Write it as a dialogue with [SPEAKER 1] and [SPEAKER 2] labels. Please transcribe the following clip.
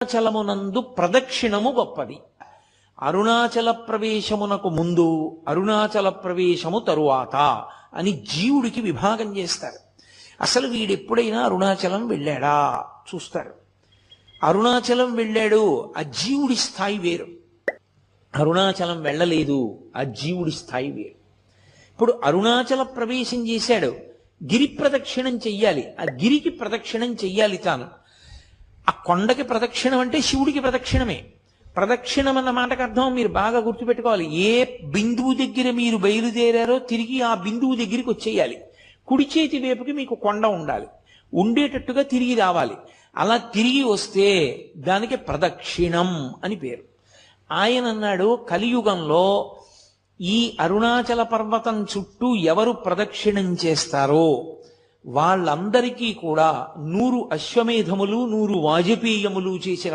[SPEAKER 1] అరుణాచలమునందు ప్రదక్షిణము గొప్పది. అరుణాచల ప్రవేశమునకు ముందు, అరుణాచల ప్రవేశము తరువాత అని జీవుడికి విభాగం చేస్తారు. అసలు వీడెప్పుడైనా అరుణాచలం వెళ్ళాడా చూస్తారు. అరుణాచలం వెళ్ళాడు, ఆ జీవుడి స్థాయి వేరు. అరుణాచలం వెళ్ళలేదు, ఆ జీవుడి స్థాయి వేరు. ఇప్పుడు అరుణాచల ప్రవేశం చేశాడు, గిరి ప్రదక్షిణం చెయ్యాలి, ఆ గిరికి ప్రదక్షిణం చెయ్యాలి తాను. ఆ కొండకి ప్రదక్షిణం అంటే శివుడికి ప్రదక్షిణమే. ప్రదక్షిణం అన్న మాటకు అర్థం మీరు బాగా గుర్తుపెట్టుకోవాలి. ఏ బిందువు దగ్గర మీరు బయలుదేరారో తిరిగి ఆ బిందువు దగ్గరికి వచ్చేయాలి. కుడి చేతి వైపుకి మీకు కొండ ఉండాలి, ఉండేటట్టుగా తిరిగి రావాలి. అలా తిరిగి వస్తే దానికి ప్రదక్షిణం అని పేరు. ఆయన అన్నాడు, కలియుగంలో ఈ అరుణాచల పర్వతం చుట్టూ ఎవరు ప్రదక్షిణం చేస్తారో వాళ్ళందరికీ కూడా 100 అశ్వమేధములు 100 వాజపేయములు చేసిన